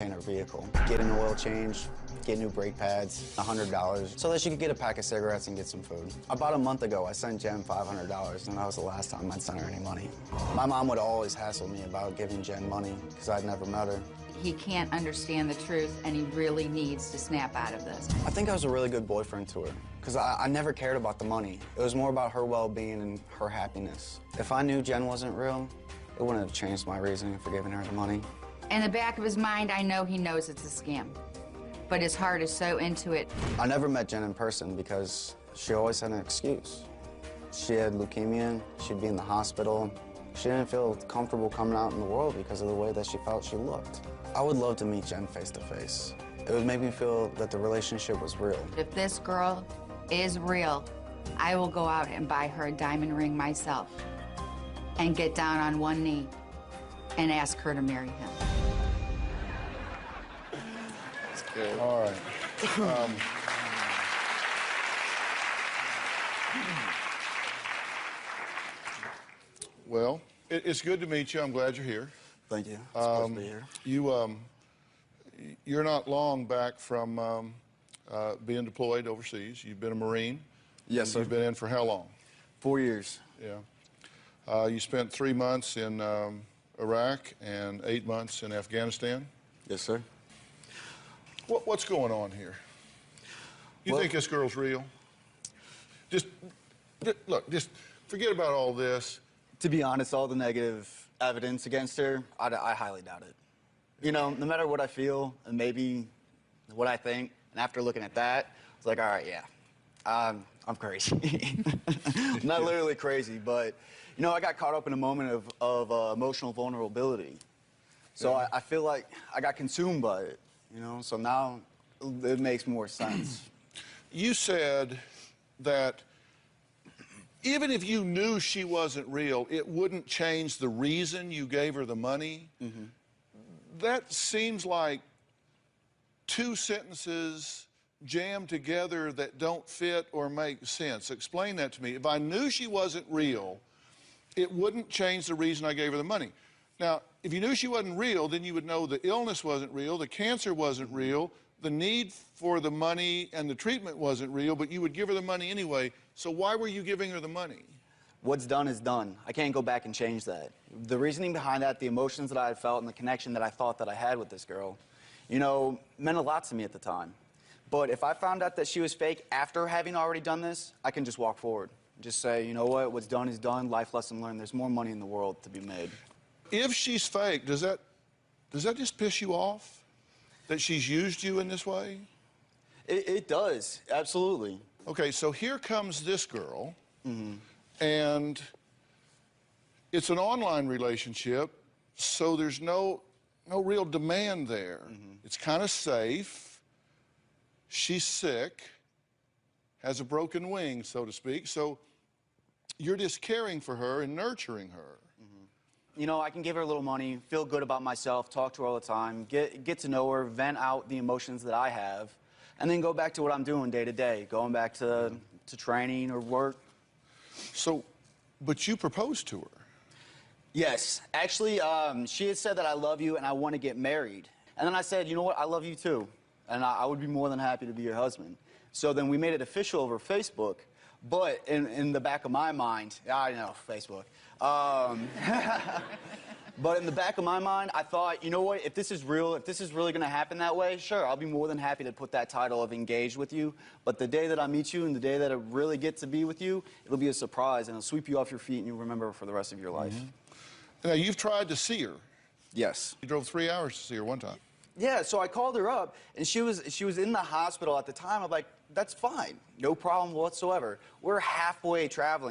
paint her vehicle, get an oil change, get new brake pads, $100, so that she could get a pack of cigarettes and get some food. About a month ago, I sent Jen $500, and that was the last time I'd sent her any money. My mom would always hassle me about giving Jen money, because I'd never met her. He can't understand the truth, and he really needs to snap out of this. I think I was a really good boyfriend to her, because I never cared about the money. It was more about her well-being and her happiness. If I knew Jen wasn't real, it wouldn't have changed my reasoning for giving her the money. In the back of his mind, I know he knows it's a scam, but his heart is so into it. I never met Jen in person because she always had an excuse. She had leukemia, she'd be in the hospital. She didn't feel comfortable coming out in the world because of the way that she felt she looked. I would love to meet Jen face to face. It would make me feel that the relationship was real. If this girl is real, I will go out and buy her a diamond ring myself and get down on one knee and ask her to marry him. That's good. All right. Well, it's good to meet you. I'm glad you're here. Thank you. It's supposed to be here. You're not long back from being deployed overseas. You've been a Marine. Yes, sir. You've been in for how long? 4 years. Yeah. You spent 3 months in Iraq and 8 months in Afghanistan. Yes, sir. What's going on here? You think this girl's real? Look, just forget about all this. To be honest, all the negative evidence against her, I highly doubt it. You know, no matter what I feel and maybe what I think, and after looking at that, it's like, all right, yeah, I'm crazy. Not literally crazy, but, you know, I got caught up in a moment of emotional vulnerability. So yeah. I feel like I got consumed by it, you know, so now it makes more sense. You said that even if you knew she wasn't real, it wouldn't change the reason you gave her the money. Mm-hmm. That seems like two sentences jammed together that don't fit or make sense. Explain that to me. If I knew she wasn't real, it wouldn't change the reason I gave her the money. Now, if you knew she wasn't real, then you would know the illness wasn't real, the cancer wasn't real, the need for the money and the treatment wasn't real, but you would give her the money anyway. So why were you giving her the money? What's done is done. I can't go back and change that. The reasoning behind that, the emotions that I had felt and the connection that I thought that I had with this girl, you know, meant a lot to me at the time. But if I found out that she was fake after having already done this, I can just walk forward. Just say, you know what, what's done is done, life lesson learned. There's more money in the world to be made. If she's fake, does that just piss you off? That she's used you in this way? It does, absolutely. Okay, so here comes this girl, and it's an online relationship, so there's no real demand there. It's kind of safe. She's sick, has a broken wing, so to speak, so you're just caring for her and nurturing her. You know, I can give her a little money, feel good about myself, talk to her all the time, get to know her, vent out the emotions that I have, and then go back to what I'm doing day to day, going back to training or work. So, but you proposed to her? Yes. Actually, she had said that I love you and I want to get married. And then I said, you know what, I love you too, and I would be more than happy to be your husband. So then we made it official over Facebook, but in the back of my mind, I know, Facebook. But in the back of my mind, I thought, you know what, if this is real, if this is really going to happen that way, sure, I'll be more than happy to put that title of engaged with you. But the day that I meet you and the day that I really get to be with you, it'll be a surprise and it'll sweep you off your feet and you'll remember her for the rest of your life. Now, you've tried to see her. Yes. You drove 3 hours to see her one time. Yeah, so I called her up, and she was in the hospital at the time. I'm like, that's fine, no problem whatsoever. We're halfway traveling.